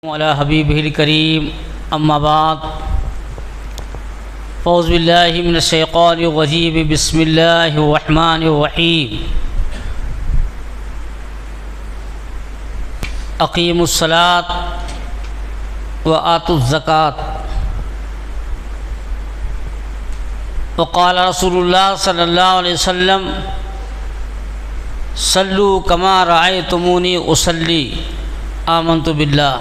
وعلى حبیبہ الکریم اما بعد فاعوذ باللہ من الشیطان الرجیم بسم اللہ الرحمن الرحیم اقیموا الصلاۃ وآتوا الزکاۃ وقال رسول اللہ صلی اللہ علیہ وسلم صلوا کما رأیتمونی اصلی آمنت باللہ۔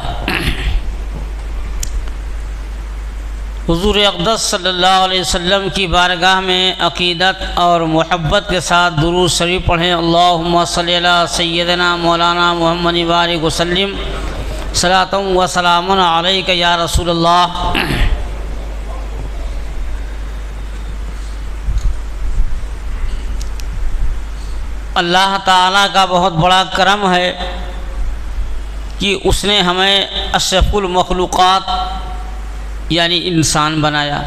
حضور اقدس صلی اللہ علیہ وسلم کی بارگاہ میں عقیدت اور محبت کے ساتھ درود شریف پڑھیں۔ اللہم صلی علی سیدنا مولانا محمد بارک وسلم صلاۃ و سلام علیک یا رسول اللہ۔ اللہ تعالیٰ کا بہت بڑا کرم ہے کہ اس نے ہمیں اشرف المخلوقات یعنی انسان بنایا،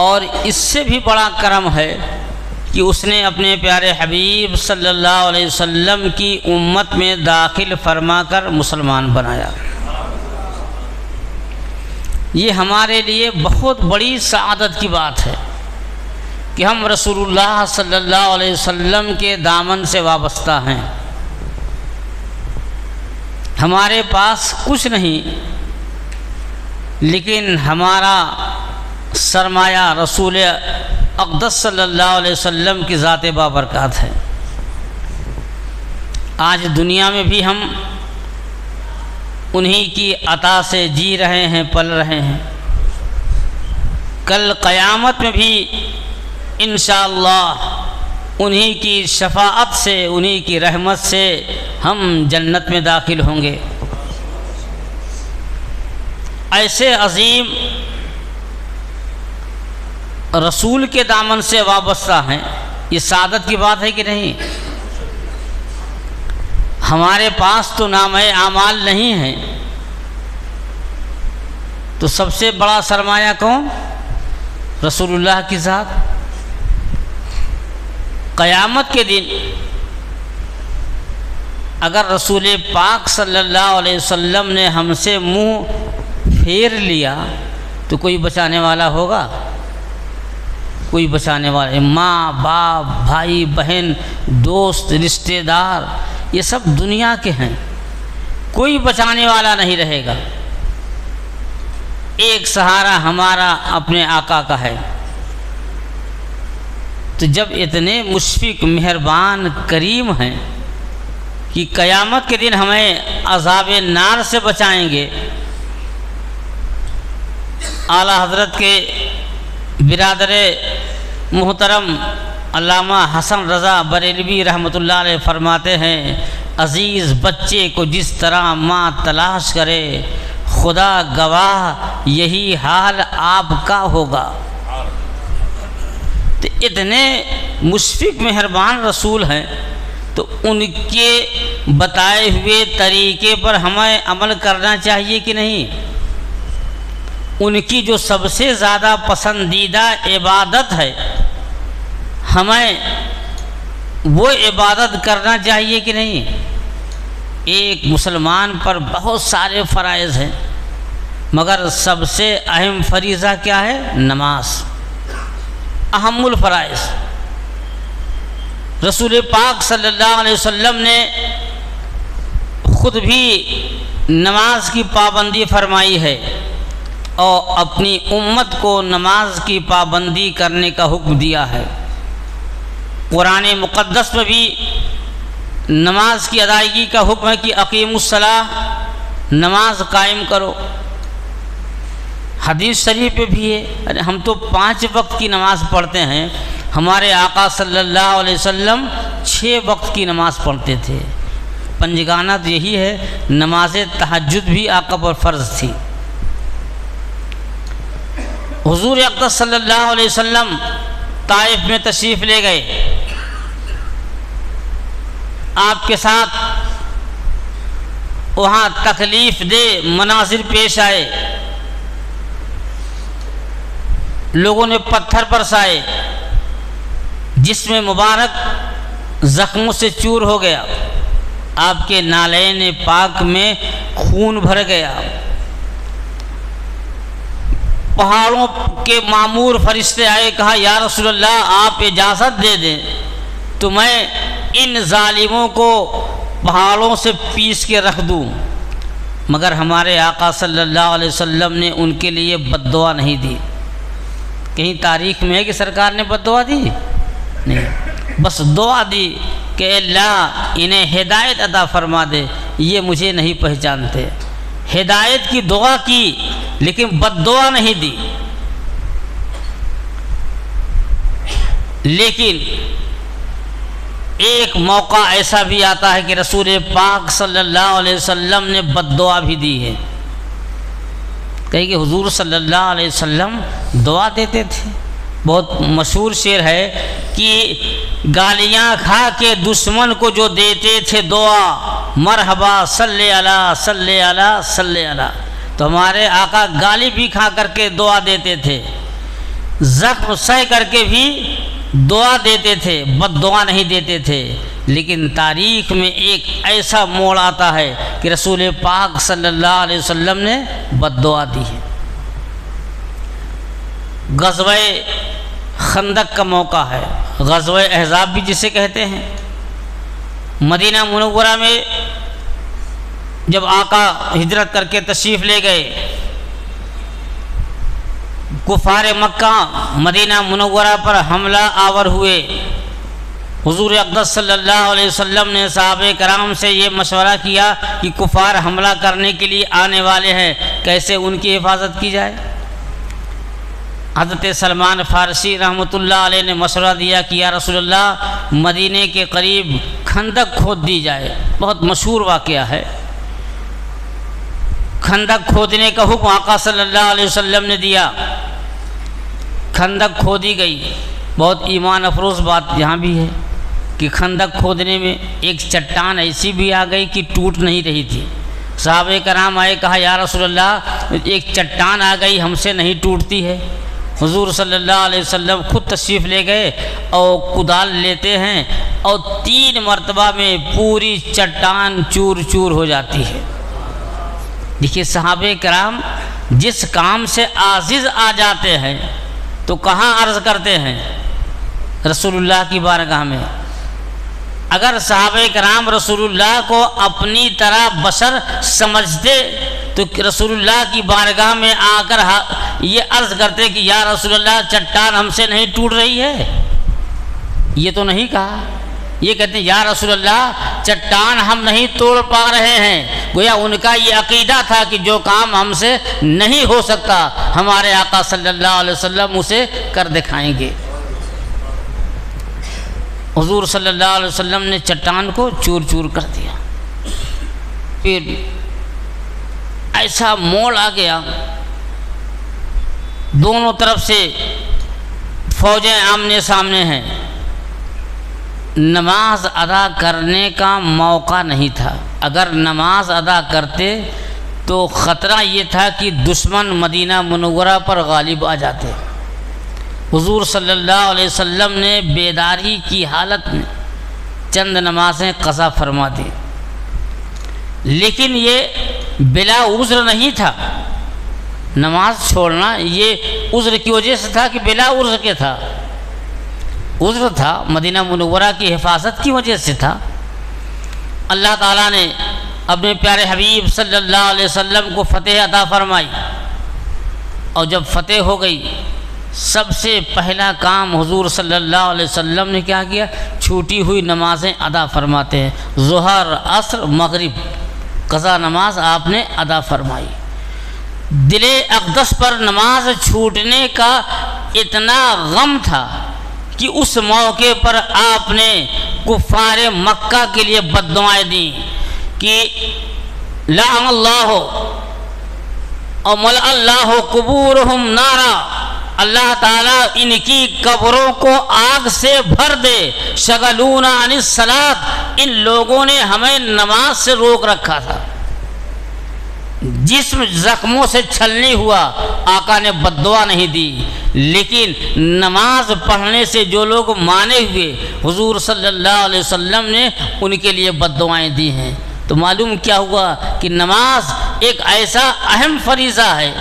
اور اس سے بھی بڑا کرم ہے کہ اس نے اپنے پیارے حبیب صلی اللہ علیہ وسلم کی امت میں داخل فرما کر مسلمان بنایا۔ یہ ہمارے لیے بہت بڑی سعادت کی بات ہے کہ ہم رسول اللہ صلی اللہ علیہ وسلم کے دامن سے وابستہ ہیں۔ ہمارے پاس کچھ نہیں، لیکن ہمارا سرمایہ رسول اقدس صلی اللہ علیہ وسلم کی ذات بابرکات ہے۔ آج دنیا میں بھی ہم انہی کی عطا سے جی رہے ہیں، پل رہے ہیں۔ کل قیامت میں بھی انشاءاللہ انہی کی شفاعت سے، انہی کی رحمت سے ہم جنت میں داخل ہوں گے۔ ایسے عظیم رسول کے دامن سے وابستہ ہیں، یہ سعادت کی بات ہے کہ نہیں؟ ہمارے پاس تو نامہ اعمال نہیں ہے، تو سب سے بڑا سرمایہ کون؟ رسول اللہ کی ذات۔ قیامت کے دن اگر رسول پاک صلی اللہ علیہ وسلم نے ہم سے منہ پھیر لیا تو کوئی بچانے والا ہوگا؟ کوئی بچانے والا؟ ماں باپ، بھائی بہن، دوست، رشتہ دار، یہ سب دنیا کے ہیں، کوئی بچانے والا نہیں رہے گا۔ ایک سہارا ہمارا اپنے آقا کا ہے۔ تو جب اتنے مشفق، مہربان، کریم ہیں کہ قیامت کے دن ہمیں عذاب نار سے بچائیں گے، اعلیٰ حضرت کے برادر محترم علامہ حسن رضا بریلوی رحمۃ اللہ علیہ فرماتے ہیں، عزیز بچے کو جس طرح ماں تلاش کرے، خدا گواہ یہی حال آپ کا ہوگا۔ تو اتنے مشفق مہربان رسول ہیں، تو ان کے بتائے ہوئے طریقے پر ہمیں عمل کرنا چاہیے کہ نہیں؟ ان کی جو سب سے زیادہ پسندیدہ عبادت ہے، ہمیں وہ عبادت کرنا چاہیے کہ نہیں؟ ایک مسلمان پر بہت سارے فرائض ہیں، مگر سب سے اہم فریضہ کیا ہے؟ نماز، اہم الفرائض۔ رسول پاک صلی اللہ علیہ وسلم نے خود بھی نماز کی پابندی فرمائی ہے، اور اپنی امت کو نماز کی پابندی کرنے کا حکم دیا ہے۔ قرآن مقدس میں بھی نماز کی ادائیگی کا حکم ہے کہ اقیموا الصلاۃ، نماز قائم کرو۔ حدیث شریف پہ بھی ہے، ہم تو 5 وقت کی نماز پڑھتے ہیں، ہمارے آقا صلی اللہ علیہ وسلم 6 وقت کی نماز پڑھتے تھے۔ پنجگانہ تو یہی ہے، نماز تہجد بھی آقا پر فرض تھی۔ حضور اقدس صلی اللہ علیہ وسلم طائف میں تشریف لے گئے، آپ کے ساتھ وہاں تکلیف دہ مناظر پیش آئے، لوگوں نے پتھر برسائے، جسم مبارک زخموں سے چور ہو گیا۔ آپ کے نالین پاک میں خون بھر گیا۔ پہاڑوں کے مامور فرشتے آئے، کہا یا رسول اللہ آپ اجازت دے دیں تو میں ان ظالموں کو پہاڑوں سے پیس کے رکھ دوں، مگر ہمارے آقا صلی اللہ علیہ وسلم نے ان کے لیے بد دعا نہیں دی۔ کہیں تاریخ میں ہے کہ سرکار نے بد دعا دی؟ نہیں، بس دعا دی کہ اللہ انہیں ہدایت عطا فرما دے، یہ مجھے نہیں پہچانتے۔ ہدایت کی دعا کی لیکن بد دعا نہیں دی۔ لیکن ایک موقع ایسا بھی آتا ہے کہ رسول پاک صلی اللہ علیہ وسلم نے بد دعا بھی دی ہے۔ کہیں کہ حضور صلی اللہ علیہ وسلم دعا دیتے تھے۔ بہت مشہور شعر ہے کہ گالیاں کھا کے دشمن کو جو دیتے تھے دعا، مرحبا صلی اللہ صلی اللہ صلی اللہ، تو ہمارے آقا گالی بھی کھا کر کے دعا دیتے تھے، زخم سہ کر کے بھی دعا دیتے تھے، بد دعا نہیں دیتے تھے۔ لیکن تاریخ میں ایک ایسا موڑ آتا ہے کہ رسول پاک صلی اللہ علیہ وسلم نے بد دعا دی ہے۔ غزوہ خندق کا موقع ہے، غزوہ احزاب بھی جسے کہتے ہیں۔ مدینہ منورہ میں جب آقا ہجرت کر کے تشریف لے گئے، کفار مکہ مدینہ منورہ پر حملہ آور ہوئے۔ حضور اقدس صلی اللہ علیہ وسلم نے صحابہ کرام سے یہ مشورہ کیا کہ کفار حملہ کرنے کے لیے آنے والے ہیں، کیسے ان کی حفاظت کی جائے۔ حضرت سلمان فارسی رحمۃ اللہ علیہ نے مشورہ دیا کہ یا رسول اللہ مدینے کے قریب خندق کھود دی جائے۔ بہت مشہور واقعہ ہے۔ خندق کھودنے کا حکم آقا صلی اللہ علیہ وسلم نے دیا، خندق کھودی گئی۔ بہت ایمان افروز بات یہاں بھی ہے کہ خندق کھودنے میں ایک چٹان ایسی بھی آ گئی کہ ٹوٹ نہیں رہی تھی۔ صحابہ کرام آئے، کہا یا رسول اللہ ایک چٹان آ گئی ہم سے نہیں ٹوٹتی ہے۔ حضور صلی اللہ علیہ وسلم خود تشریف لے گئے اور کدال لیتے ہیں اور 3 مرتبہ میں پوری چٹان چور چور ہو جاتی ہے۔ دیکھیے صحابہ کرام جس کام سے عاجز آ جاتے ہیں تو کہاں عرض کرتے ہیں؟ رسول اللہ کی بارگاہ میں۔ اگر صحابہ کرام رسول اللہ کو اپنی طرح بشر سمجھتے تو رسول اللہ کی بارگاہ میں آ کر یہ عرض کرتے کہ یا رسول اللہ چٹان ہم سے نہیں ٹوٹ رہی ہے، یہ تو نہیں کہا۔ یہ کہتے ہیں یا رسول اللہ چٹان ہم نہیں توڑ پا رہے ہیں۔ گویا ان کا یہ عقیدہ تھا کہ جو کام ہم سے نہیں ہو سکتا ہمارے آقا صلی اللہ علیہ وسلم اسے کر دکھائیں گے۔ حضور صلی اللہ علیہ وسلم نے چٹان کو چور چور کر دیا۔ پھر ایسا موڑ آ گیا، دونوں طرف سے فوجیں آمنے سامنے ہیں، نماز ادا کرنے کا موقع نہیں تھا۔ اگر نماز ادا کرتے تو خطرہ یہ تھا کہ دشمن مدینہ منورہ پر غالب آ جاتے۔ حضور صلی اللہ علیہ وسلم نے بیداری کی حالت میں چند نمازیں قضا فرما دی، لیکن یہ بلا عذر نہیں تھا۔ نماز چھوڑنا یہ عذر کی وجہ سے تھا کہ بلا عذر کے تھا؟ عذر تھا، مدینہ منورہ کی حفاظت کی وجہ سے تھا۔ اللہ تعالیٰ نے اپنے پیارے حبیب صلی اللہ علیہ وسلم کو فتح عطا فرمائی، اور جب فتح ہو گئی سب سے پہلا کام حضور صلی اللہ علیہ وسلم نے کیا کیا؟ چھوٹی ہوئی نمازیں ادا فرماتے ہیں۔ ظہر، عصر، مغرب قضا نماز آپ نے ادا فرمائی۔ دل اقدس پر نماز چھوٹنے کا اتنا غم تھا کہ اس موقع پر آپ نے کفار مکہ کے لیے بد دعائیں دیں کہ لعن اللہ اور ملأ اللہ قبورہم نارا، اللہ تعالیٰ ان کی قبروں کو آگ سے بھر دے، شغلونا عن الصلاۃ، ان لوگوں نے ہمیں نماز سے روک رکھا تھا۔ جسم زخموں سے چھلنی ہوا، آقا نے بددعا نہیں دی، لیکن نماز پڑھنے سے جو لوگ مانے ہوئے حضور صلی اللہ علیہ وسلم نے ان کے لیے بددعائیں دی ہیں۔ تو معلوم کیا ہوا کہ نماز ایک ایسا اہم فریضہ ہے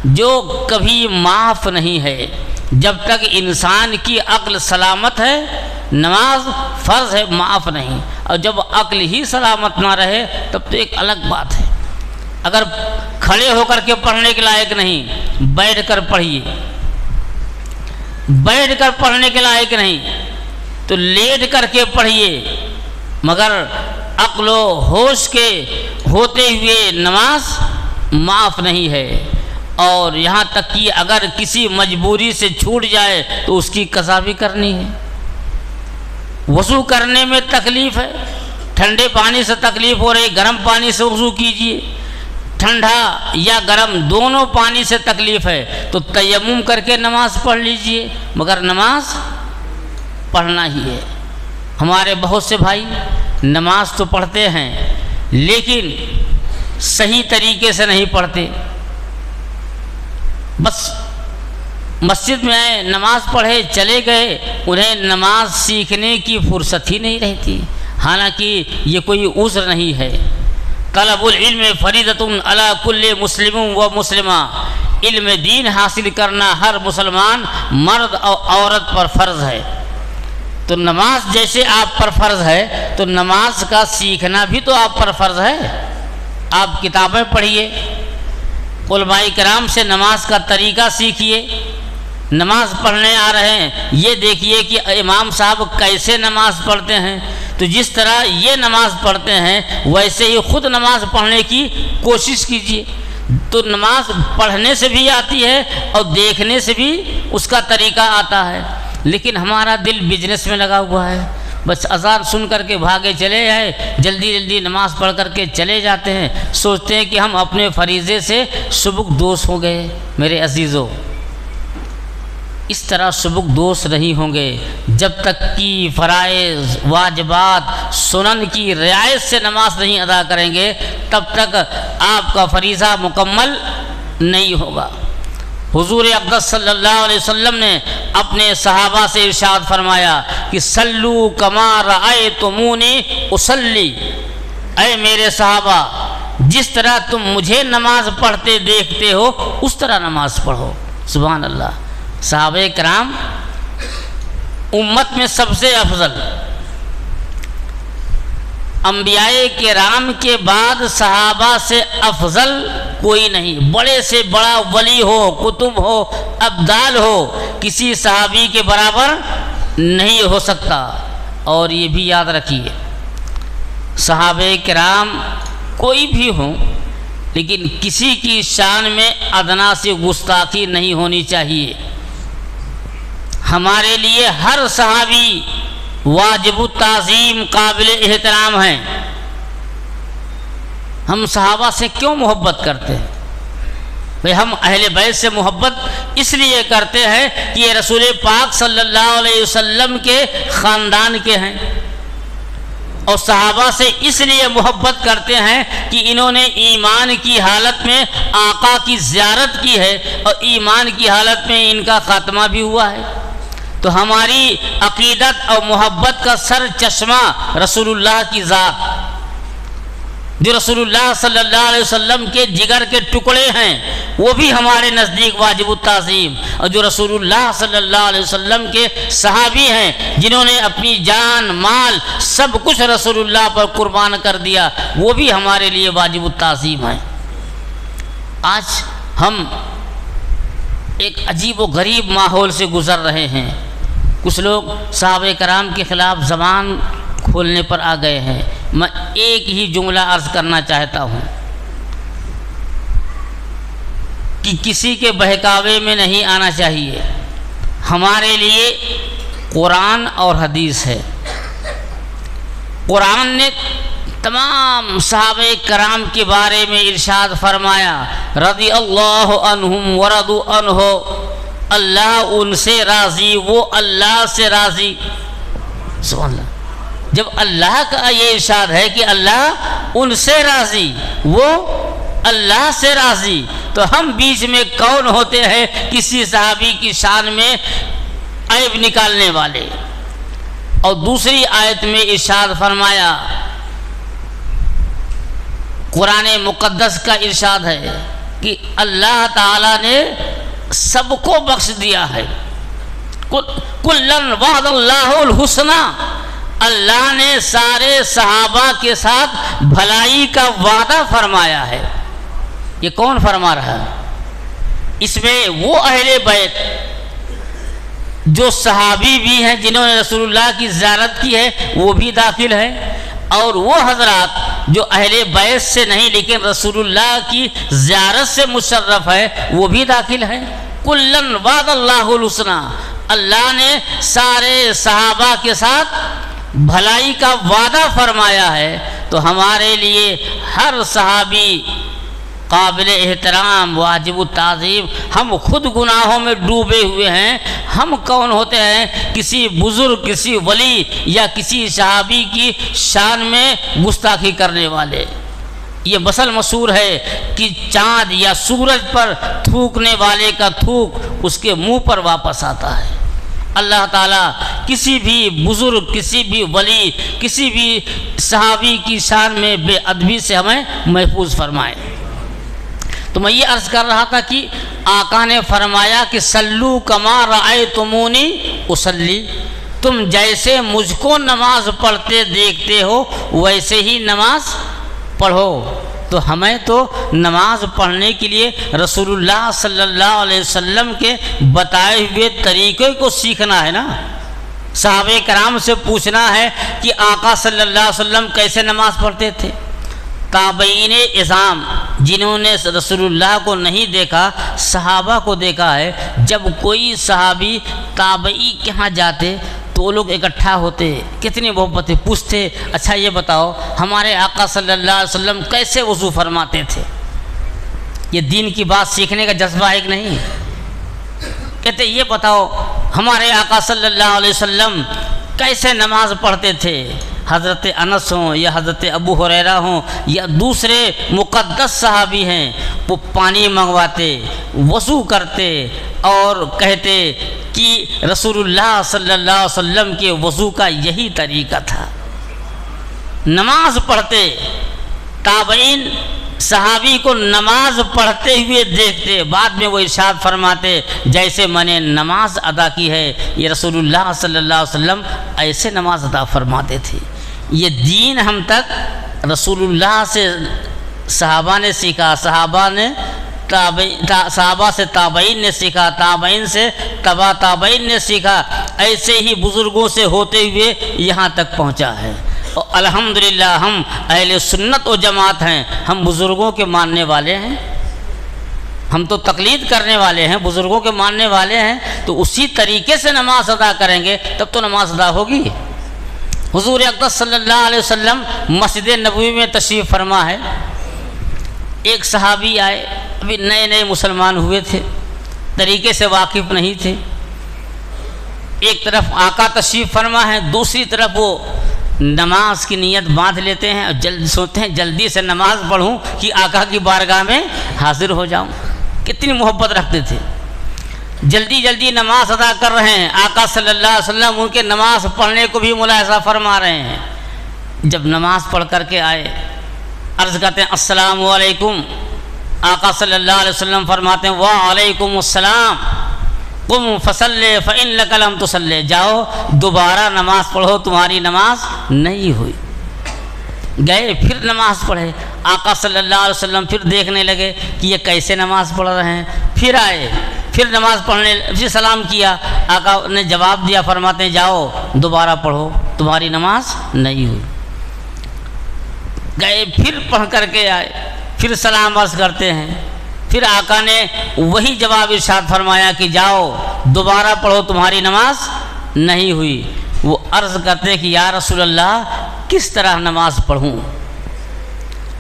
جو کبھی معاف نہیں ہے۔ جب تک انسان کی عقل سلامت ہے نماز فرض ہے، معاف نہیں، اور جب عقل ہی سلامت نہ رہے تب تو ایک الگ بات ہے۔ اگر کھڑے ہو کر کے پڑھنے کے لائق نہیں، بیٹھ کر پڑھیے، بیٹھ کر پڑھنے کے لائق نہیں تو لیٹ کر کے پڑھیے، مگر عقل و ہوش کے ہوتے ہوئے نماز معاف نہیں ہے۔ اور یہاں تک کہ اگر کسی مجبوری سے چھوٹ جائے تو اس کی قضا بھی کرنی ہے۔ وضو کرنے میں تکلیف ہے، ٹھنڈے پانی سے تکلیف ہو رہی، گرم پانی سے وضو کیجئے، ٹھنڈا یا گرم دونوں پانی سے تکلیف ہے تو تیمم کر کے نماز پڑھ لیجئے، مگر نماز پڑھنا ہی ہے۔ ہمارے بہت سے بھائی نماز تو پڑھتے ہیں لیکن صحیح طریقے سے نہیں پڑھتے، بس مسجد میں آئے نماز پڑھے چلے گئے، انہیں نماز سیکھنے کی فرصت ہی نہیں رہتی، حالانکہ یہ کوئی عذر نہیں ہے۔ طلب العلم فریضۃ علی کل مسلم و مسلمہ، علم دین حاصل کرنا ہر مسلمان مرد اور عورت پر فرض ہے۔ تو نماز جیسے آپ پر فرض ہے تو نماز کا سیکھنا بھی تو آپ پر فرض ہے۔ آپ کتابیں پڑھیے، علماء کرام سے نماز کا طریقہ سیکھیے، نماز پڑھنے آ رہے ہیں یہ دیکھیے کہ امام صاحب کیسے نماز پڑھتے ہیں، تو جس طرح یہ نماز پڑھتے ہیں ویسے ہی خود نماز پڑھنے کی کوشش کیجیے، تو نماز پڑھنے سے بھی آتی ہے اور دیکھنے سے بھی اس کا طریقہ آتا ہے۔ لیکن ہمارا دل بزنس میں لگا ہوا ہے، بس اذان سن کر کے بھاگے چلے آئے، جلدی جلدی نماز پڑھ کر کے چلے جاتے ہیں، سوچتے ہیں کہ ہم اپنے فریضے سے سبک دوش ہو گئے۔ میرے عزیزو، اس طرح سبک دوش نہیں ہوں گے جب تک کہ فرائض واجبات سنن کی رعایت سے نماز نہیں ادا کریں گے، تب تک آپ کا فریضہ مکمل نہیں ہوگا۔ حضور اقدس صلی اللہ علیہ وسلم نے اپنے صحابہ سے ارشاد فرمایا کہ صلو کما رأیتمونی اصلی، اے میرے صحابہ جس طرح تم مجھے نماز پڑھتے دیکھتے ہو اس طرح نماز پڑھو۔ سبحان اللہ۔ صحابہ کرام امت میں سب سے افضل، انبیاء کرام کے بعد صحابہ سے افضل کوئی نہیں، بڑے سے بڑا ولی ہو، کتب ہو، ابدال ہو، کسی صحابی کے برابر نہیں ہو سکتا۔ اور یہ بھی یاد رکھیے صحابہ کرام کوئی بھی ہوں لیکن کسی کی شان میں ادنا سے گستاخی نہیں ہونی چاہیے۔ ہمارے لیے ہر صحابی واجب التعظیم، قابل احترام ہیں۔ ہم صحابہ سے کیوں محبت کرتے ہیں؟ بھئی ہم اہل بیت سے محبت اس لیے کرتے ہیں کہ یہ رسول پاک صلی اللہ علیہ وسلم کے خاندان کے ہیں، اور صحابہ سے اس لیے محبت کرتے ہیں کہ انہوں نے ایمان کی حالت میں آقا کی زیارت کی ہے اور ایمان کی حالت میں ان کا خاتمہ بھی ہوا ہے۔ تو ہماری عقیدت اور محبت کا سر چشمہ رسول اللہ کی ذات، جو رسول اللہ صلی اللہ علیہ وسلم کے جگر کے ٹکڑے ہیں، وہ بھی ہمارے نزدیک واجب التعظیم، اور جو رسول اللہ صلی اللہ علیہ وسلم کے صحابی ہیں جنہوں نے اپنی جان مال سب کچھ رسول اللہ پر قربان کر دیا، وہ بھی ہمارے لیے واجب التعظیم ہیں۔ آج ہم ایک عجیب و غریب ماحول سے گزر رہے ہیں، کچھ لوگ صحابہ کرام کے خلاف زبان کھولنے پر آ گئے ہیں۔ میں ایک ہی جملہ عرض کرنا چاہتا ہوں کہ کسی کے بہکاوے میں نہیں آنا چاہیے۔ ہمارے لیے قرآن اور حدیث ہے۔ قرآن نے تمام صحابہ کرام کے بارے میں ارشاد فرمایا، رضی اللہ عنہم ورضوا عنہ، اللہ ان سے راضی، وہ اللہ سے راضی۔ سبحان اللہ۔ جب اللہ کا یہ ارشاد ہے کہ اللہ ان سے راضی، وہ اللہ سے راضی، تو ہم بیچ میں کون ہوتے ہیں کسی صحابی کی شان میں عیب نکالنے والے۔ اور دوسری آیت میں ارشاد فرمایا، قرآن مقدس کا ارشاد ہے کہ اللہ تعالیٰ نے سب کو بخش دیا ہے، کلن وعد اللہ الحسنی، اللہ نے سارے صحابہ کے ساتھ بھلائی کا وعدہ فرمایا ہے۔ یہ کون فرما رہا ہے؟ اس میں وہ اہل بیت جو صحابی بھی ہیں جنہوں نے رسول اللہ کی زیارت کی ہے وہ بھی داخل ہے، اور وہ حضرات جو اہل بیت سے نہیں لیکن رسول اللہ کی زیارت سے مشرف ہے وہ بھی داخل ہے۔ کلن وعد اللہ الحسنی، اللہ نے سارے صحابہ کے ساتھ بھلائی کا وعدہ فرمایا ہے، تو ہمارے لیے ہر صحابی قابل احترام واجب التعظیم۔ ہم خود گناہوں میں ڈوبے ہوئے ہیں، ہم کون ہوتے ہیں کسی بزرگ، کسی ولی یا کسی صحابی کی شان میں گستاخی کرنے والے؟ یہ مثل مشہور ہے کہ چاند یا سورج پر تھوکنے والے کا تھوک اس کے منہ پر واپس آتا ہے۔ اللہ تعالیٰ کسی بھی بزرگ، کسی بھی ولی، کسی بھی صحابی کی شان میں بے ادبی سے ہمیں محفوظ فرمائے۔ تو میں یہ عرض کر رہا تھا کہ آقا نے فرمایا کہ سلو کما رأیتمونی اصلی، تم جیسے مجھ کو نماز پڑھتے دیکھتے ہو ویسے ہی نماز پڑھو۔ تو ہمیں تو نماز پڑھنے کے لیے رسول اللہ صلی اللہ علیہ وسلم کے بتائے ہوئے طریقے کو سیکھنا ہے نا۔ صحابہ کرام سے پوچھنا ہے کہ آقا صلی اللہ علیہ وسلم کیسے نماز پڑھتے تھے۔ تابعین اعظام جنہوں نے رسول اللہ کو نہیں دیکھا، صحابہ کو دیکھا ہے، جب کوئی صحابی تابعی کے ہاں جاتے تو وہ لوگ اکٹھا ہوتے، کتنی محبت پوچھتے، اچھا یہ بتاؤ ہمارے آقا صلی اللہ علیہ وسلم کیسے وضو فرماتے تھے؟ یہ دین کی بات سیکھنے کا جذبہ ہے کہ نہیں؟ کہتے یہ بتاؤ ہمارے آقا صلی اللہ علیہ وسلم کیسے نماز پڑھتے تھے؟ حضرت انس ہوں یا حضرت ابو ہریرہ ہوں یا دوسرے مقدس صحابی ہیں، وہ پانی منگواتے، وضو کرتے اور کہتے کہ رسول اللہ صلی اللہ علیہ وسلم کے وضو کا یہی طریقہ تھا۔ نماز پڑھتے، تابعین صحابی کو نماز پڑھتے ہوئے دیکھتے، بعد میں وہ ارشاد فرماتے جیسے میں نے نماز ادا کی ہے یہ رسول اللہ صلی اللہ علیہ وسلم ایسے نماز ادا فرماتے تھے۔ یہ دین ہم تک رسول اللہ سے صحابہ نے سیکھا، صحابہ سے تابعین نے سیکھا، تابعین سے تبع تابعین نے سیکھا، ایسے ہی بزرگوں سے ہوتے ہوئے یہاں تک پہنچا ہے۔ اور الحمدللہ ہم اہل سنت و جماعت ہیں، ہم بزرگوں کے ماننے والے ہیں، ہم تو تقلید کرنے والے ہیں، بزرگوں کے ماننے والے ہیں، تو اسی طریقے سے نماز ادا کریں گے تب تو نماز ادا ہوگی۔ حضور اقدس صلی اللہ علیہ وسلم مسجد نبوی میں تشریف فرما ہے، ایک صحابی آئے، ابھی نئے نئے مسلمان ہوئے تھے، طریقے سے واقف نہیں تھے، ایک طرف آقا تشریف فرما ہے، دوسری طرف وہ نماز کی نیت باندھ لیتے ہیں اور سوچتے ہیں جلدی سے نماز پڑھوں کہ آقا کی بارگاہ میں حاضر ہو جاؤں۔ کتنی محبت رکھتے تھے، جلدی جلدی نماز ادا کر رہے ہیں، آقا صلی اللہ علیہ وسلم ان کے نماز پڑھنے کو بھی ملاحظہ فرما رہے ہیں۔ جب نماز پڑھ کر کے آئے، عرض کرتے ہیں السلام علیکم، آقا صلی اللہ علیہ وسلم فرماتے ہیں وعلیکم السلام، قم فصلی فإن لک لم تصلی، جاؤ دوبارہ نماز پڑھو تمہاری نماز نہیں ہوئی۔ گئے پھر نماز پڑھے، آقا صلی اللہ علیہ وسلم پھر دیکھنے لگے کہ یہ کیسے نماز پڑھ رہے ہیں، پھر آئے، پھر نماز پڑھنے، پھر سلام کیا، آقا نے جواب دیا، فرماتے ہیں جاؤ دوبارہ پڑھو تمہاری نماز نہیں ہوئی۔ گئے پھر پڑھ کر کے آئے، پھر سلام عرض کرتے ہیں، پھر آقا نے وہی جواب ارشاد فرمایا کہ جاؤ دوبارہ پڑھو تمہاری نماز نہیں ہوئی۔ وہ عرض کرتے کہ یا رسول اللہ کس طرح نماز پڑھوں؟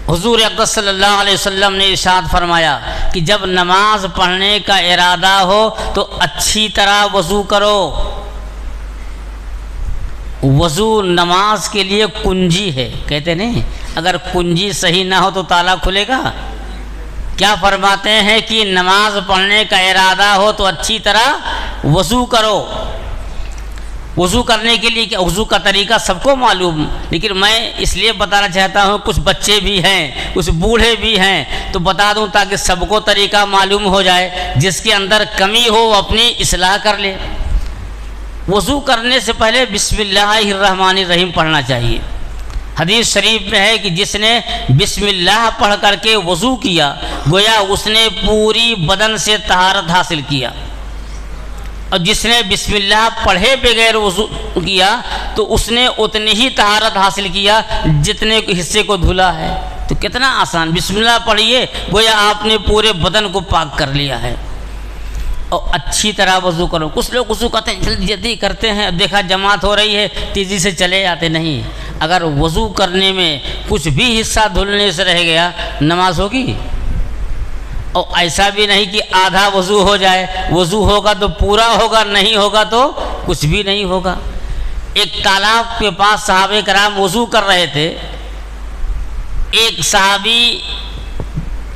حضور اقدس صلی اللہ علیہ وسلم نے ارشاد فرمایا کہ جب نماز پڑھنے کا ارادہ ہو تو اچھی طرح وضو کرو۔ وضو نماز کے لیے کنجی ہے، کہتے نہیں اگر کنجی صحیح نہ ہو تو تالا کھلے گا؟ کیا فرماتے ہیں کہ نماز پڑھنے کا ارادہ ہو تو اچھی طرح وضو کرو۔ وضو کرنے کے لیے کیا وضو کا طریقہ سب کو معلوم، لیکن میں اس لیے بتانا چاہتا ہوں، کچھ بچے بھی ہیں، کچھ بوڑھے بھی ہیں، تو بتا دوں تاکہ سب کو طریقہ معلوم ہو جائے۔ جس کے اندر کمی ہو وہ اپنی اصلاح کر لے۔ وضو کرنے سے پہلے بسم اللہ الرحمن الرحیم پڑھنا چاہیے۔ حدیث شریف میں ہے کہ جس نے بسم اللہ پڑھ کر کے وضو کیا گویا اس نے پوری بدن سے طہارت حاصل کیا، اور جس نے بسم اللہ پڑھے بغیر وضو کیا تو اس نے اتنی ہی طہارت حاصل کیا جتنے حصے کو دھلا ہے۔ تو کتنا آسان، بسم اللہ پڑھیے گویا آپ نے پورے بدن کو پاک کر لیا ہے۔ اور اچھی طرح وضو کرو۔ کچھ لوگ وضو کرتے ہیں جلدی جلدی کرتے ہیں، دیکھا جماعت ہو رہی ہے تیزی سے چلے جاتے، نہیں۔ اگر وضو کرنے میں کچھ بھی حصہ دھلنے سے رہ گیا نماز ہوگی؟ اور ایسا بھی نہیں کہ آدھا وضو ہو جائے، وضو ہوگا تو پورا ہوگا، نہیں ہوگا تو کچھ بھی نہیں ہوگا۔ ایک تالاب کے پاس صحابہ کرام وضو کر رہے تھے، ایک صحابی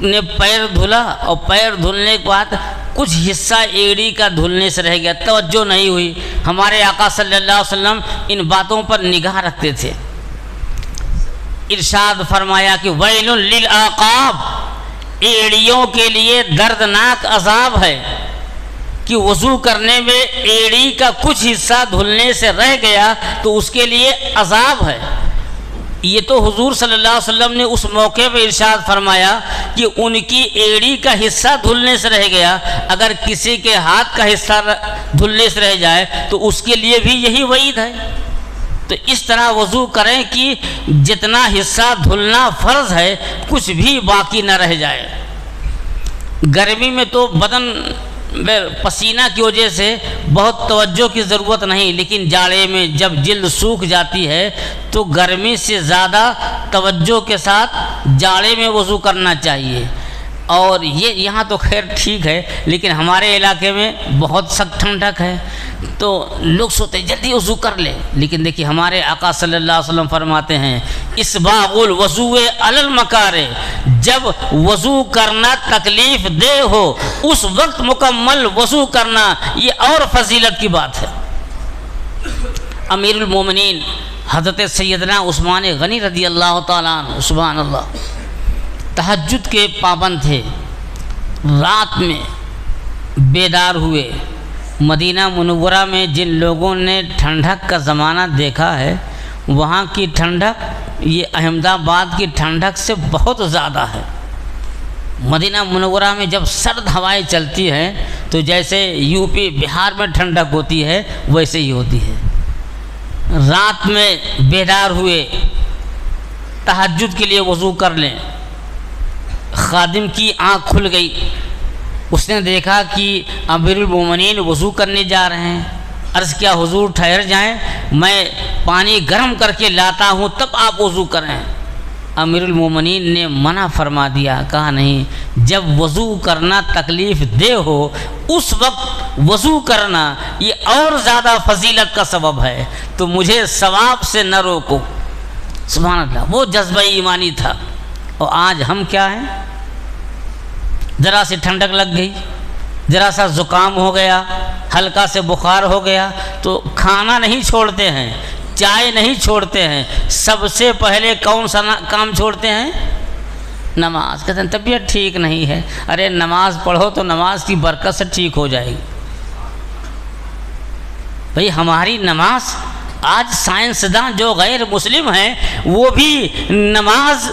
نے پیر دھلا اور پیر دھلنے کے بعد کچھ حصہ ایڑی کا دھلنے سے رہ گیا، توجہ نہیں ہوئی۔ ہمارے آقا صلی اللہ علیہ وسلم ان باتوں پر نگاہ رکھتے تھے۔ ارشاد فرمایا کہ ویل للعقاب، ایڑیوں کے لیے دردناک عذاب ہے کہ وضو کرنے میں ایڑی کا کچھ حصہ دھلنے سے رہ گیا تو اس کے لیے عذاب ہے۔ یہ تو حضور صلی اللہ علیہ وسلم نے اس موقع پہ ارشاد فرمایا کہ ان کی ایڑی کا حصہ دھلنے سے رہ گیا، اگر کسی کے ہاتھ کا حصہ دھلنے سے رہ جائے تو اس کے لیے بھی یہی وعید ہے۔ تو اس طرح وضو کریں کہ جتنا حصہ دھلنا فرض ہے کچھ بھی باقی نہ رہ جائے۔ گرمی میں تو بدن میں پسینہ کی وجہ سے بہت توجہ کی ضرورت نہیں، لیکن جاڑے میں جب جلد سوکھ جاتی ہے تو گرمی سے زیادہ توجہ کے ساتھ جاڑے میں وضو کرنا چاہیے۔ اور یہ یہاں تو خیر ٹھیک ہے، لیکن ہمارے علاقے میں بہت سخت ٹھنڈک ہے تو لوگ سوتے جلدی وضو کر لے، لیکن دیکھیے ہمارے آقا صلی اللہ علیہ وسلم فرماتے ہیں اسباغ الوضو علی المکارہ، جب وضو کرنا تکلیف دہ ہو اس وقت مکمل وضو کرنا یہ اور فضیلت کی بات ہے۔ امیر المومنین حضرت سیدنا عثمان غنی رضی اللہ تعالیٰ عنہ، سبحان اللہ، تہجد کے پابند تھے۔ رات میں بیدار ہوئے۔ مدینہ منورہ میں جن لوگوں نے ٹھنڈک کا زمانہ دیکھا ہے وہاں کی ٹھنڈک یہ احمد آباد کی ٹھنڈک سے بہت زیادہ ہے۔ مدینہ منورہ میں جب سرد ہوائیں چلتی ہیں تو جیسے یو پی بہار میں ٹھنڈک ہوتی ہے ویسے ہی ہوتی ہے۔ رات میں بیدار ہوئے، تہجد کے لیے وضو کر لیں۔ خادم کی آنکھ کھل گئی، اس نے دیکھا کہ امیر المومنین وضو کرنے جا رہے ہیں۔ عرض کیا حضور ٹھہر جائیں، میں پانی گرم کر کے لاتا ہوں تب آپ وضو کریں۔ امیر المومنین نے منع فرما دیا، کہا نہیں، جب وضو کرنا تکلیف دہ ہو اس وقت وضو کرنا یہ اور زیادہ فضیلت کا سبب ہے، تو مجھے ثواب سے نہ روکو۔ سبحان اللہ، وہ جذبہ ایمانی تھا۔ اور آج ہم کیا ہیں، ذرا سی ٹھنڈک لگ گئی، ذرا سا زکام ہو گیا، ہلکا سے بخار ہو گیا تو کھانا نہیں چھوڑتے ہیں، چائے نہیں چھوڑتے ہیں، سب سے پہلے کون سا کام چھوڑتے ہیں؟ نماز۔ کہتے ہیں طبیعت ٹھیک نہیں ہے، ارے نماز پڑھو تو نماز کی برکت سے ٹھیک ہو جائے گی۔ بھئی ہماری نماز، آج سائنسداں جو غیر مسلم ہیں وہ بھی نماز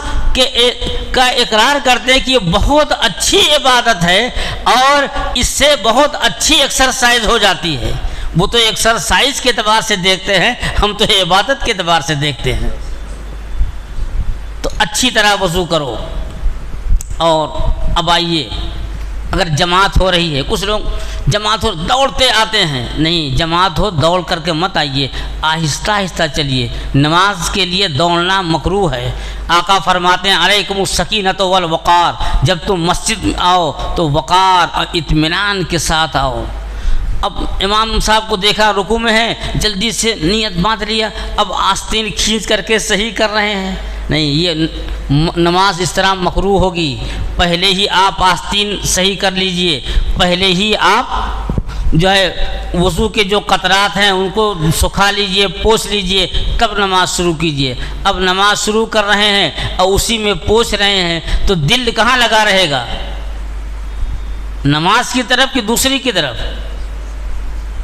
کا اقرار کرتے ہیں کہ یہ بہت اچھی عبادت ہے اور اس سے بہت اچھی ایکسرسائز ہو جاتی ہے۔ وہ تو ایکسرسائز کے اعتبار سے دیکھتے ہیں، ہم تو عبادت کے اعتبار سے دیکھتے ہیں۔ تو اچھی طرح وضو کرو۔ اور اب آئیے، اگر جماعت ہو رہی ہے، کچھ لوگ جماعت ہو دوڑتے آتے ہیں، نہیں، جماعت ہو دوڑ کر کے مت آئیے، آہستہ آہستہ چلیے۔ نماز کے لیے دوڑنا مکروہ ہے۔ آقا فرماتے ہیں علیکم السکینۃ والوقار، جب تم مسجد میں آؤ تو وقار اور اطمینان کے ساتھ آؤ۔ اب امام صاحب کو دیکھا رکوع میں ہے، جلدی سے نیت باندھ لیا، اب آستین کھینچ کر کے صحیح کر رہے ہیں، نہیں، یہ نماز اس طرح مکروہ ہوگی۔ پہلے ہی آپ آستین صحیح کر لیجئے، پہلے ہی آپ جو ہے وضو کے جو قطرات ہیں ان کو سکھا لیجئے، پوچھ لیجئے، تب نماز شروع کیجئے۔ اب نماز شروع کر رہے ہیں اور اسی میں پوچھ رہے ہیں تو دل کہاں لگا رہے گا؟ نماز کی طرف کہ دوسری کی طرف؟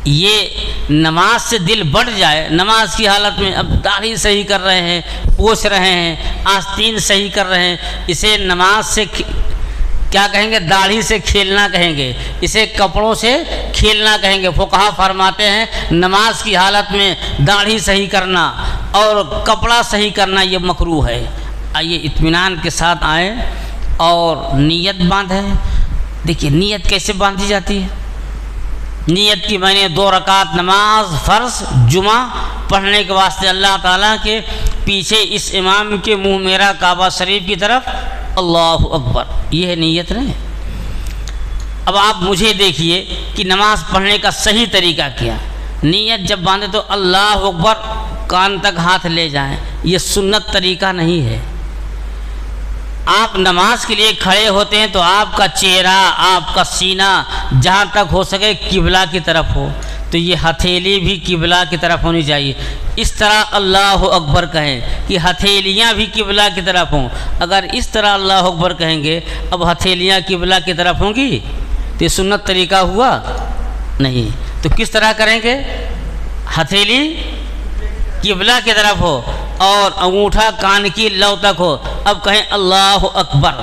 یہ نماز سے دل بڑھ جائے، نماز کی حالت میں اب داڑھی صحیح کر رہے ہیں، پوچھ رہے ہیں، آستین صحیح کر رہے ہیں، اسے نماز سے کیا کہیں گے؟ داڑھی سے کھیلنا کہیں گے، اسے کپڑوں سے کھیلنا کہیں گے۔ فقہا فرماتے ہیں نماز کی حالت میں داڑھی صحیح کرنا اور کپڑا صحیح کرنا یہ مکروہ ہے۔ آئیے اطمینان کے ساتھ آئیں اور نیت باندھیں۔ دیکھیے نیت کیسے باندھی جاتی ہے۔ نیت کی میں نے 2 رکعت نماز فرض جمعہ پڑھنے کے واسطے اللہ تعالیٰ کے پیچھے اس امام کے منہ میرا کعبہ شریف کی طرف اللہ اکبر، یہ ہے نیت نہیں۔ اب آپ مجھے دیکھیے کہ نماز پڑھنے کا صحیح طریقہ کیا۔ نیت جب باندھے تو اللہ اکبر کان تک ہاتھ لے جائیں، یہ سنت طریقہ نہیں ہے۔ آپ نماز کے لیے کھڑے ہوتے ہیں تو آپ کا چہرہ، آپ کا سینہ جہاں تک ہو سکے قبلہ کی طرف ہو، تو یہ ہتھیلی بھی قبلہ کی طرف ہونی چاہیے۔ اس طرح اللہ اکبر کہیں کہ ہتھیلیاں بھی قبلہ کی طرف ہوں۔ اگر اس طرح اللہ اکبر کہیں گے اب ہتھیلیاں قبلہ کی طرف ہوں گی تو یہ سنت طریقہ ہوا نہیں۔ تو کس طرح کریں گے؟ ہتھیلی قبلہ کی طرف ہو اور انگوٹھا کان کی لو تک ہو، اب کہیں اللہ اکبر۔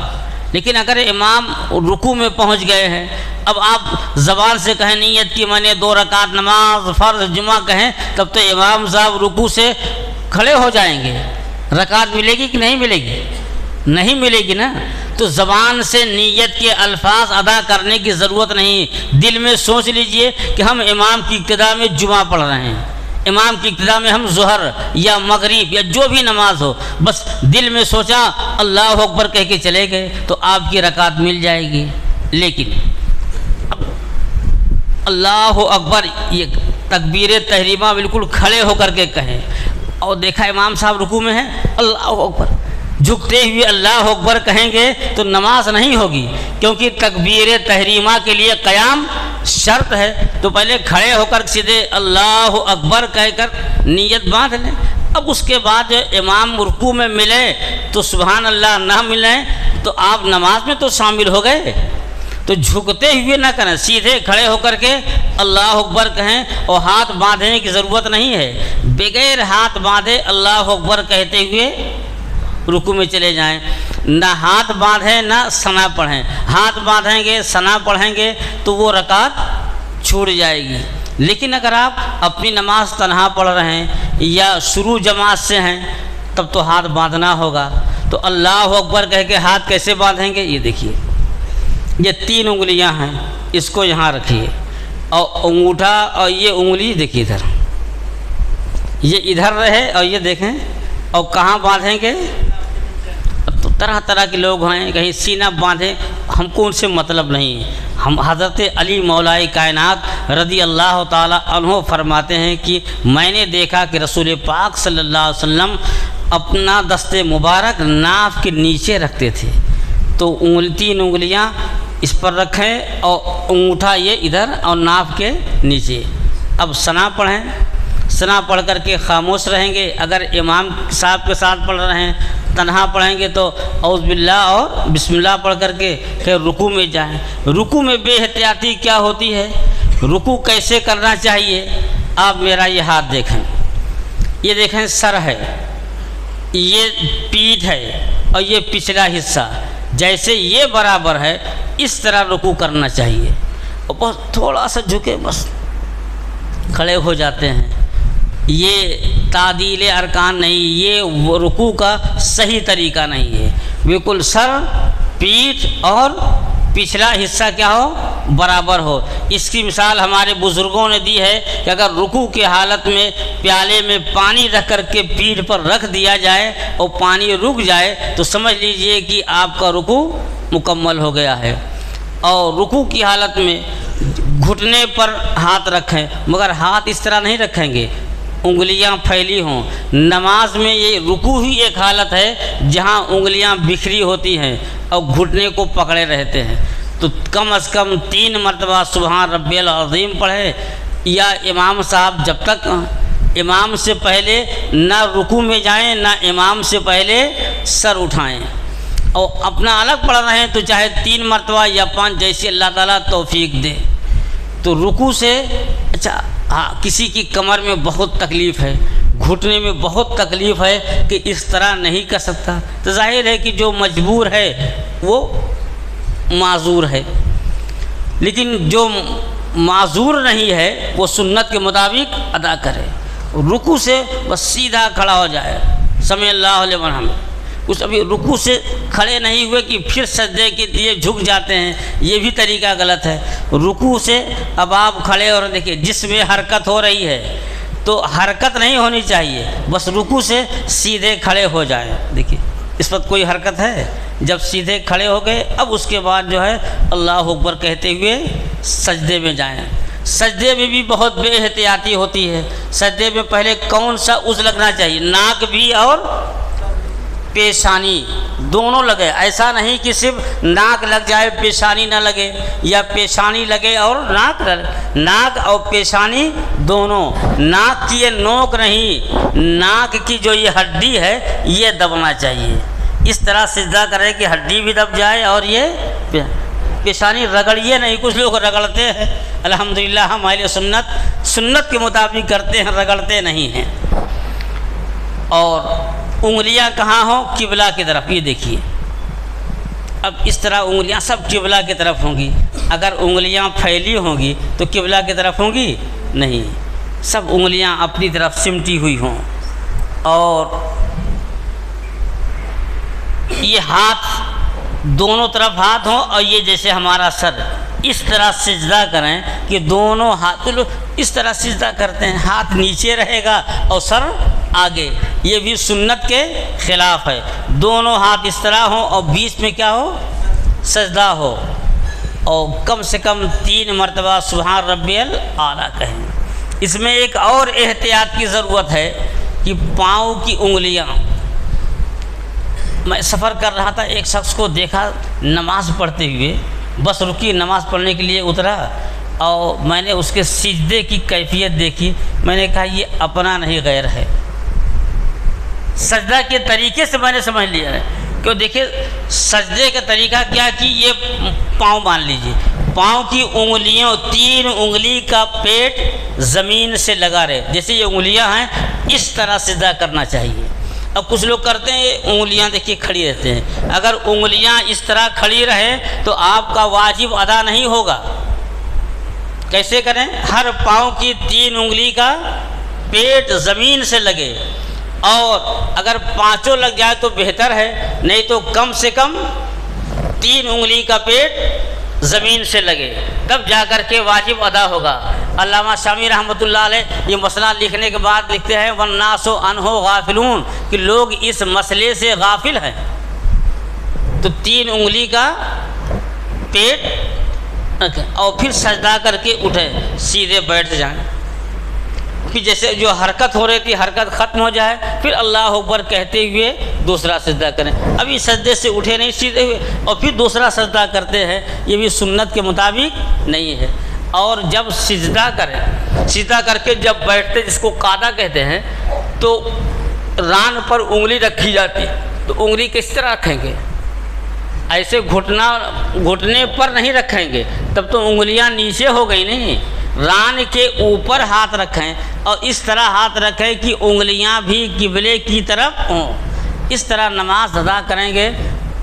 لیکن اگر امام رکوع میں پہنچ گئے ہیں، اب آپ زبان سے کہیں نیت کی میں نے 2 رکعت نماز فرض جمعہ کہیں، تب تو امام صاحب رکوع سے کھڑے ہو جائیں گے، رکعت ملے گی کہ نہیں ملے گی؟ نہیں ملے گی نا۔ تو زبان سے نیت کے الفاظ ادا کرنے کی ضرورت نہیں، دل میں سوچ لیجئے کہ ہم امام کی ابتدا میں جمعہ پڑھ رہے ہیں، امام کی ابتدا میں ہم ظہر یا مغرب یا جو بھی نماز ہو، بس دل میں سوچا اللہ اکبر کہہ کے چلے گئے تو آپ کی رکعت مل جائے گی۔ لیکن اللہ اکبر یہ تکبیر تحریمہ بالکل کھڑے ہو کر کے کہیں اور دیکھا امام صاحب رکوع میں ہیں، اللہ اکبر جھکتے ہوئے اللہ اکبر کہیں گے تو نماز نہیں ہوگی، کیونکہ تکبیر تحریمہ کے لیے قیام شرط ہے۔ تو پہلے کھڑے ہو کر سیدھے اللہ اکبر کہہ کر نیت باندھ لیں۔ اب اس کے بعد امام رکوع میں ملے تو سبحان اللہ نہ ملیں تو آپ نماز میں تو شامل ہو گئے۔ تو جھکتے ہوئے نہ کریں، سیدھے کھڑے ہو کر کے اللہ اکبر کہیں اور ہاتھ باندھنے کی ضرورت نہیں ہے، بغیر ہاتھ باندھے اللہ اکبر کہتے ہوئے رکوع میں چلے جائیں۔ نہ ہاتھ باندھیں نہ ثنا پڑھیں، ہاتھ باندھیں گے ثنا پڑھیں گے تو وہ رکعت چھوٹ جائے گی۔ لیکن اگر آپ اپنی نماز تنہا پڑھ رہے ہیں یا شروع جماعت سے ہیں تب تو ہاتھ باندھنا ہوگا۔ تو اللہ اکبر کہہ کے ہاتھ کیسے باندھیں گے؟ یہ دیکھیے، یہ 3 انگلیاں ہیں، اس کو یہاں رکھیے اور انگوٹھا اور یہ انگلی دیکھیے ادھر، یہ ادھر رہے اور یہ دیکھیں، اور کہاں باندھیں گے؟ تو طرح طرح کے لوگ ہیں، کہیں سینہ باندھیں، ہم کو ان سے مطلب نہیں ہے۔ ہم حضرت علی مولائے کائنات رضی اللہ تعالی عنہ فرماتے ہیں کہ میں نے دیکھا کہ رسول پاک صلی اللہ علیہ وسلم اپنا دست مبارک ناف کے نیچے رکھتے تھے، تو 3 انگلیاں اس پر رکھیں اور انگوٹھا یہ ادھر اور ناف کے نیچے۔ اب ثنا پڑھیں، ثنا پڑھ کر کے خاموش رہیں گے۔ اگر امام صاحب کے ساتھ پڑھ رہے ہیں تنہا پڑھیں گے تو اعوذ باللہ اور بسم اللہ پڑھ کر کے پھر رکوع میں جائیں۔ رکوع میں بے احتیاطی کیا ہوتی ہے؟ رکوع کیسے کرنا چاہیے؟ آپ میرا یہ ہاتھ دیکھیں، یہ دیکھیں سر ہے، یہ پیٹھ ہے اور یہ پچھلا حصہ، جیسے یہ برابر ہے اس طرح رکوع کرنا چاہیے۔ اور بس تھوڑا سا جھکے بس کھڑے ہو جاتے ہیں۔ یہ تعدیل ارکان نہیں، یہ رکوع کا صحیح طریقہ نہیں ہے۔ بالکل سر، پیٹھ اور پچھلا حصہ کیا ہو؟ برابر ہو۔ اس کی مثال ہمارے بزرگوں نے دی ہے کہ اگر رکوع کی حالت میں پیالے میں پانی رکھ کر کے پیٹھ پر رکھ دیا جائے اور پانی رک جائے تو سمجھ لیجئے کہ آپ کا رکوع مکمل ہو گیا ہے۔ اور رکوع کی حالت میں گھٹنے پر ہاتھ رکھیں، مگر ہاتھ اس طرح نہیں رکھیں گے، انگلیاں پھیلی ہوں۔ نماز میں یہ رکوع ہی ایک حالت ہے جہاں انگلیاں بکھری ہوتی ہیں، اور گھٹنے کو پکڑے رہتے ہیں، تو کم از کم 3 مرتبہ سبحان ربی العظیم پڑھے، یا امام صاحب جب تک امام سے پہلے نہ رکوع میں جائیں نہ امام سے پہلے سر اٹھائیں، اور اپنا الگ پڑھ رہے ہیں تو چاہے 3 مرتبہ یا 5 جیسے اللہ تعالیٰ توفیق دے۔ تو رکوع سے اچھا ہاں کسی کی کمر میں بہت تکلیف ہے، گھٹنے میں بہت تکلیف ہے کہ اس طرح نہیں کر سکتا، تو ظاہر ہے کہ جو مجبور ہے وہ معذور ہے، لیکن جو معذور نہیں ہے وہ سنت کے مطابق ادا کرے، رکوع سے بس سیدھا کھڑا ہو جائے، سمع اللہ لمن حمدہ۔ کچھ ابھی رکوع سے کھڑے نہیں ہوئے کہ پھر سجدے کے لیے جھک جاتے ہیں، یہ بھی طریقہ غلط ہے۔ رکوع سے اب آپ کھڑے اور دیکھیں جس میں حرکت ہو رہی ہے تو حرکت نہیں ہونی چاہیے، بس رکوع سے سیدھے کھڑے ہو جائیں۔ دیکھیے اس وقت کوئی حرکت ہے، جب سیدھے کھڑے ہو گئے اب اس کے بعد جو ہے اللہ اکبر کہتے ہوئے سجدے میں جائیں۔ سجدے میں بھی بہت بے احتیاطی ہوتی ہے، سجدے میں پہلے کون سا عضو لگنا چاہیے؟ ناک بھی اور پیشانی دونوں لگے، ایسا نہیں کہ صرف ناک لگ جائے پیشانی نہ لگے، یا پیشانی لگے اور ناک نہ لگے، ناک اور پیشانی دونوں۔ ناک کی یہ نوک نہیں، ناک کی جو یہ ہڈی ہے یہ دبنا چاہیے، اس طرح سجدہ کرے کہ ہڈی بھی دب جائے اور یہ پیشانی رگڑیے نہیں، کچھ لوگ رگڑتے ہیں، الحمدللہ ہم اہل سنت کے مطابق کرتے ہیں، رگڑتے نہیں ہیں۔ اور انگلیاں کہاں ہوں؟ قبلہ کی طرف، یہ دیکھیے اب اس طرح انگلیاں سب قبلہ کی طرف ہوں گی، اگر انگلیاں پھیلی ہوں گی تو قبلہ کی طرف ہوں گی نہیں، سب انگلیاں اپنی طرف سمٹی ہوئی ہوں، اور یہ ہاتھ دونوں طرف ہاتھ ہوں، اور یہ جیسے ہمارا سر اس طرح سجدہ کریں کہ دونوں ہاتھ اس طرح سجدہ کرتے ہیں، ہاتھ نیچے رہے گا اور سر آگے، یہ بھی سنت کے خلاف ہے۔ دونوں ہاتھ اس طرح ہوں اور بیچ میں کیا ہو؟ سجدہ ہو، اور کم سے کم 3 مرتبہ سبحان ربی الاعلیٰ کہیں۔ اس میں ایک اور احتیاط کی ضرورت ہے کہ پاؤں کی انگلیاں، میں سفر کر رہا تھا، ایک شخص کو دیکھا نماز پڑھتے ہوئے، بس رکی، نماز پڑھنے کے لیے اترا، اور میں نے اس کے سجدے کی کیفیت دیکھی، میں نے کہا یہ اپنا نہیں غیر ہے۔ سجدہ کے طریقے سے میں نے سمجھ لیا ہے کہ دیکھیں سجدے کا طریقہ کیا کہ یہ پاؤں مان لیجئے، پاؤں کی انگلیوں 3 انگلی کا پیٹ زمین سے لگا رہے، جیسے یہ انگلیاں ہیں اس طرح سجدہ کرنا چاہیے۔ اب کچھ لوگ کرتے ہیں انگلیاں دیکھیے کھڑی رہتے ہیں، اگر انگلیاں اس طرح کھڑی رہے تو آپ کا واجب ادا نہیں ہوگا۔ کیسے کریں؟ ہر پاؤں کی 3 انگلی کا پیٹ زمین سے لگے، اور اگر 5 لگ جائے تو بہتر ہے، نہیں تو کم سے کم 3 انگلی کا پیٹ زمین سے لگے، تب جا کر کے واجب ادا ہوگا۔ علامہ شامی رحمۃ اللہ علیہ یہ مسئلہ لکھنے کے بعد لکھتے ہیں والناس عنہ غافلون، کہ لوگ اس مسئلے سے غافل ہیں۔ تو 3 انگلی کا پیٹ اور پھر سجدہ کر کے اٹھے، سیدھے بیٹھ جائیں، پھر جیسے جو حرکت ہو رہی تھی حرکت ختم ہو جائے، پھر اللہ اکبر کہتے ہوئے دوسرا سجدہ کریں۔ ابھی سجدے سے اٹھے نہیں سیدھے ہوئے اور پھر دوسرا سجدہ کرتے ہیں، یہ بھی سنت کے مطابق نہیں ہے۔ اور جب سجدہ کریں، سجدہ کر کے جب بیٹھتے جس کو قاعدہ کہتے ہیں، تو ران پر انگلی رکھی جاتی، تو انگلی کس طرح رکھیں گے؟ ایسے گھٹنے پر نہیں رکھیں گے، تب تو انگلیاں نیچے ہو گئی نہیں، ران کے اوپر ہاتھ رکھیں اور اس طرح ہاتھ رکھیں کہ انگلیاں بھی قبلے کی طرف ہوں، اس طرح نماز ادا کریں گے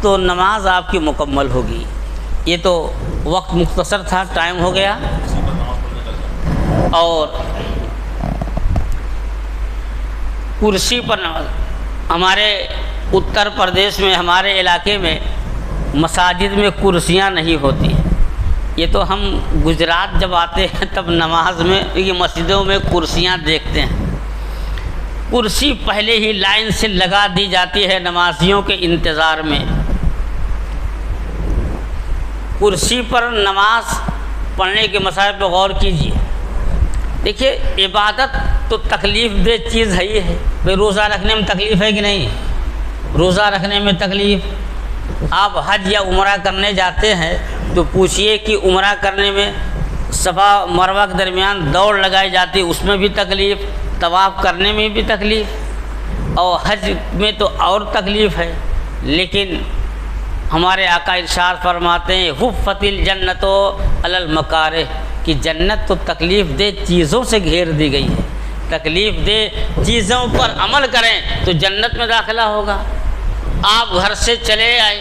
تو نماز آپ کی مکمل ہوگی۔ یہ تو وقت مختصر تھا، ٹائم ہو گیا۔ اور کرسی پر نماز، ہمارے اتر پردیش میں ہمارے علاقے میں مساجد میں کرسیاں نہیں ہوتی، یہ تو ہم گجرات جب آتے ہیں تب نماز میں یہ مسجدوں میں کرسیاں دیکھتے ہیں۔ کرسی پہلے ہی لائن سے لگا دی جاتی ہے نمازیوں کے انتظار میں۔ کرسی پر نماز پڑھنے کے مسائل پہ غور کیجیے۔ دیکھیے عبادت تو تکلیف دہ چیز ہے ہی ہے، بھئی روزہ رکھنے میں تکلیف ہے کہ نہیں؟ روزہ رکھنے میں تکلیف، آپ حج یا عمرہ کرنے جاتے ہیں تو پوچھئے کہ عمرہ کرنے میں صفا مروہ کے درمیان دوڑ لگائی جاتی، اس میں بھی تکلیف، طواف کرنے میں بھی تکلیف، اور حج میں تو اور تکلیف ہے۔ لیکن ہمارے آقا ارشاد فرماتے ہیں حفت الجنت علی المکارہ، کہ جنت تو تکلیف دہ چیزوں سے گھیر دی گئی ہے، تکلیف دہ چیزوں پر عمل کریں تو جنت میں داخلہ ہوگا۔ آپ گھر سے چلے آئے،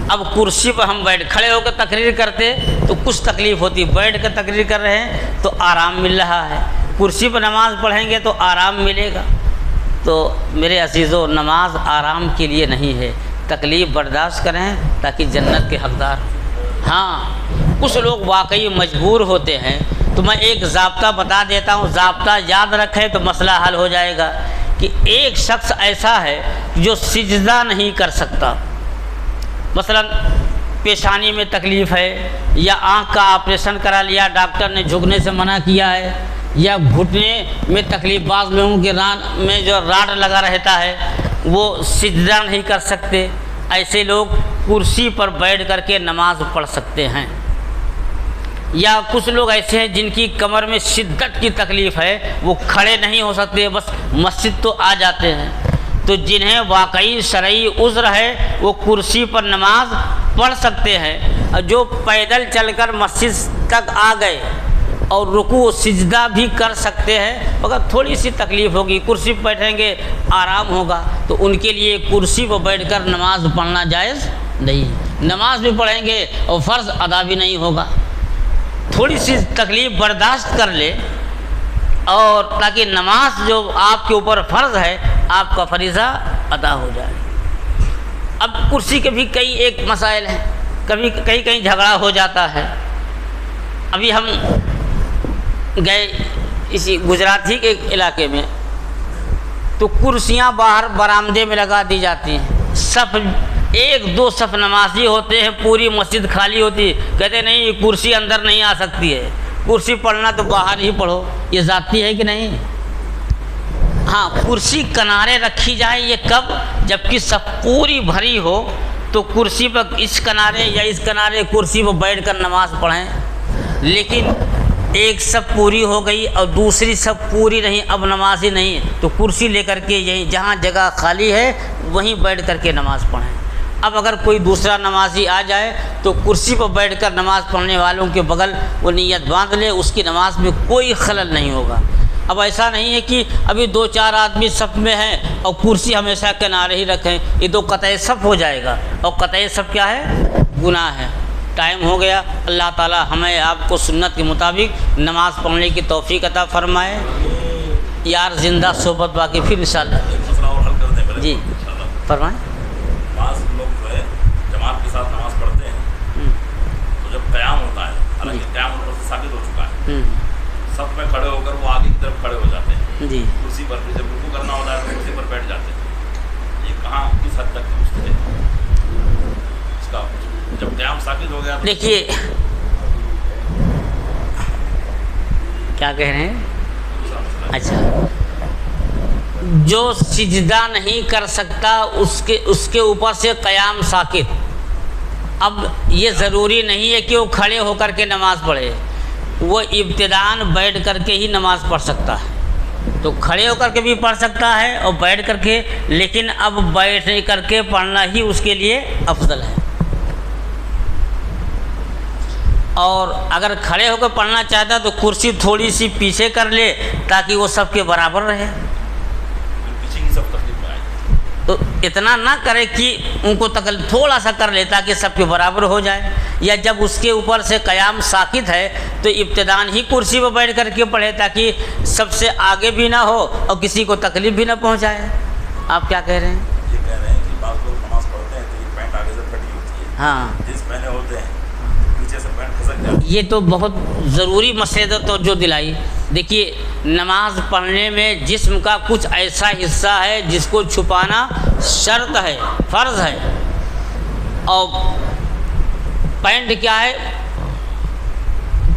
اب کرسی پر ہم کھڑے ہو کے تقریر کرتے تو کچھ تکلیف ہوتی، بیٹھ کے تقریر کر رہے ہیں تو آرام مل رہا ہے، کرسی پر نماز پڑھیں گے تو آرام ملے گا۔ تو میرے عزیزو، نماز آرام کے لیے نہیں ہے، تکلیف برداشت کریں تاکہ جنت کے حقدار ہوں۔ ہاں، کچھ لوگ واقعی مجبور ہوتے ہیں، تو میں ایک ضابطہ بتا دیتا ہوں، ضابطہ یاد رکھیں تو مسئلہ حل ہو جائے گا، کہ ایک شخص ایسا ہے جو سجدہ نہیں کر سکتا، مثلا پیشانی میں تکلیف ہے، یا آنکھ کا آپریشن کرا لیا، ڈاکٹر نے جھکنے سے منع کیا ہے، یا گھٹنے میں تکلیف، بعض لوگوں کے ران میں جو راڈ لگا رہتا ہے وہ سجدہ نہیں کر سکتے، ایسے لوگ کرسی پر بیٹھ کر کے نماز پڑھ سکتے ہیں۔ یا کچھ لوگ ایسے ہیں جن کی کمر میں شدت کی تکلیف ہے، وہ کھڑے نہیں ہو سکتے، بس مسجد تو آ جاتے ہیں، تو جنہیں واقعی شرعی عذر ہے وہ کرسی پر نماز پڑھ سکتے ہیں، اور جو پیدل چل کر مسجد تک آ گئے اور رکوع سجدہ بھی کر سکتے ہیں، مگر تھوڑی سی تکلیف ہوگی، کرسی پہ بیٹھیں گے آرام ہوگا، تو ان کے لیے کرسی پر بیٹھ کر نماز پڑھنا جائز نہیں، نماز بھی پڑھیں گے اور فرض ادا بھی نہیں ہوگا۔ تھوڑی سی تکلیف برداشت کر لے، اور تاکہ نماز جو آپ کے اوپر فرض ہے آپ کا فریضہ ادا ہو جائے۔ اب کرسی کے بھی کئی ایک مسائل ہیں، کبھی کہیں جھگڑا ہو جاتا ہے۔ ابھی ہم گئے اسی گجرات ہی کے ایک علاقے میں، تو کرسیاں باہر برآمدے میں لگا دی جاتی ہیں، صف ایک دو صف نمازی ہوتے ہیں، پوری مسجد خالی ہوتی، کہتے نہیں یہ کرسی اندر نہیں آ سکتی ہے، کرسی پڑھنا تو باہر ہی پڑھو، یہ ذاتی ہے کہ نہیں؟ ہاں، کرسی کنارے رکھی جائے، یہ کب؟ جبکہ صف پوری بھری ہو تو کرسی پر اس کنارے یا اس کنارے کرسی پر بیٹھ کر نماز پڑھیں، لیکن ایک صف پوری ہو گئی اور دوسری صف پوری نہیں، اب نماز ہی نہیں، تو کرسی لے کر کے یہیں جہاں جگہ خالی ہے وہیں بیٹھ کر کے نماز پڑھیں۔ اب اگر کوئی دوسرا نمازی آ جائے تو کرسی پر بیٹھ کر نماز پڑھنے والوں کے بغل وہ نیت باندھ لے، اس کی نماز میں کوئی خلل نہیں ہوگا۔ اب ایسا نہیں ہے کہ ابھی دو چار آدمی صف میں ہیں اور کرسی ہمیشہ کنارے ہی رکھیں، یہ تو قطع صف ہو جائے گا، اور قطع صف کیا ہے؟ گناہ ہے۔ ٹائم ہو گیا، اللہ تعالی ہمیں آپ کو سنت کے مطابق نماز پڑھنے کی توفیق عطا فرمائے۔ یار زندہ صحبت باقی پھر انشاءاللہ۔ مسئلہ اور حل کر دیں پہلے جی فرمائیں۔ بعض لوگ جو ہے جماعت کے ساتھ نماز پڑھتے ہیں، تو جب قیام ہوتا ہے، حالانکہ قیام اوپر سے ثابت ہو چکا ہے، صف میں کھڑے ہو کر وہ آگے کی طرف کھڑے ہو جاتے ہیں، جی کرسی پر جب رکوع کرنا ہوتا ہے تو کرسی پر بیٹھ جاتے ہیں۔ یہ کہاں کس حد تک درست ہے اس کا؟ جب قیام ثابت ہو گیا تو دیکھیے کیا کہہ رہے ہیں؟ اچھا، جو سجدہ نہیں کر سکتا اس کے اوپر سے قیام ساکت۔ اب یہ ضروری نہیں ہے کہ وہ کھڑے ہو کر کے نماز پڑھے، وہ ابتداءً بیٹھ کر کے ہی نماز پڑھ سکتا ہے، تو کھڑے ہو کر کے بھی پڑھ سکتا ہے اور بیٹھ کر کے، لیکن اب بیٹھ کر کے پڑھنا ہی اس کے لیے افضل ہے۔ اور اگر کھڑے ہو کر پڑھنا چاہتا تو کرسی تھوڑی سی پیچھے کر لے تاکہ وہ سب کے برابر رہے، پیچھے کی سب تکلیف میں آئے، تو اتنا نہ کرے کہ ان کو تھوڑا سا کر لے تاکہ سب کے برابر ہو جائے، یا جب اس کے اوپر سے قیام ساکت ہے تو ابتداءً ہی کرسی پہ بیٹھ کر کے پڑھے تاکہ سب سے آگے بھی نہ ہو اور کسی کو تکلیف بھی نہ پہنچائے۔ آپ کیا کہہ رہے ہیں؟ یہ کہہ رہے ہیں کہ بعض لوگ نماز پڑھتے ہیں تو یہ پینٹ آگے سے پھٹی ہوتی ہے، ہاں، جس پہنے ہوتے ہیں پیچھے سے پینٹ کھسک جاتی ہے۔ یہ تو بہت ضروری مسئلہ تو جو دلائی۔ دیکھیے، نماز پڑھنے میں جسم کا کچھ ایسا حصہ ہے جس کو چھپانا شرط ہے، فرض ہے، اور پینٹ کیا ہے؟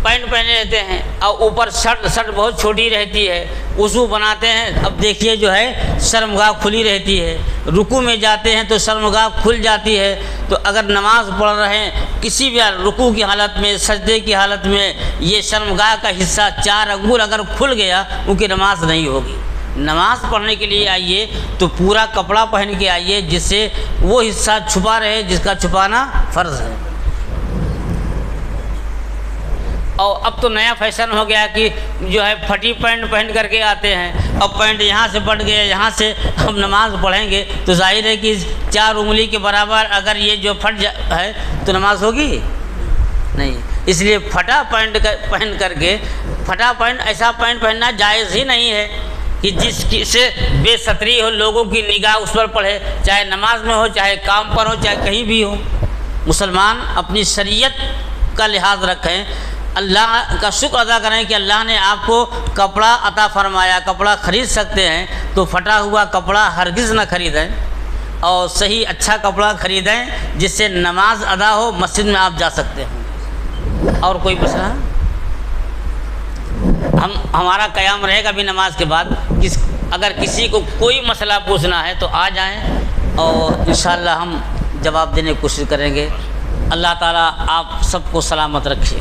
پینٹ پہنے رہتے ہیں اور اوپر شرٹ بہت چھوٹی رہتی ہے، وضو بناتے ہیں، اب دیکھیے جو ہے شرمگاہ کھلی رہتی ہے، رکوع میں جاتے ہیں تو شرمگاہ کھل جاتی ہے، تو اگر نماز پڑھ رہے ہیں کسی بھی رکوع کی حالت میں، سجدے کی حالت میں، یہ شرمگاہ کا حصہ 4 انگل اگر کھل گیا ان کی نماز نہیں ہوگی۔ نماز پڑھنے کے لیے آئیے تو پورا کپڑا پہن کے آئیے جس سے وہ حصہ چھپا رہے جس کا چھپانا فرض ہے۔ اور اب تو نیا فیشن ہو گیا کہ جو ہے پھٹی پینٹ پہن کر کے آتے ہیں، اب پینٹ یہاں سے پھٹ گیا، یہاں سے ہم نماز پڑھیں گے تو ظاہر ہے کہ 4 انگلی کے برابر اگر یہ جو پھٹ ہے تو نماز ہوگی نہیں۔ اس لیے پھٹا پینٹ پہن کر کے، پھٹا پینٹ ایسا پینٹ پہننا جائز ہی نہیں ہے کہ جس کی سے بے ستری ہو، لوگوں کی نگاہ اس پر پڑے، چاہے نماز میں ہو، چاہے کام پر ہو، چاہے کہیں بھی ہو۔ مسلمان اپنی شریعت کا لحاظ رکھیں، اللہ کا شکر ادا کریں کہ اللہ نے آپ کو کپڑا عطا فرمایا، کپڑا خرید سکتے ہیں تو پھٹا ہوا کپڑا ہرگز نہ خریدیں، اور صحیح اچھا کپڑا خریدیں جس سے نماز ادا ہو، مسجد میں آپ جا سکتے ہیں۔ اور کوئی مسئلہ؟ ہمارا قیام رہے گا بھی نماز کے بعد، اگر کسی کو کوئی مسئلہ پوچھنا ہے تو آ جائیں اور انشاءاللہ ہم جواب دینے کی کوشش کریں گے۔ اللہ تعالیٰ آپ سب کو سلامت رکھے۔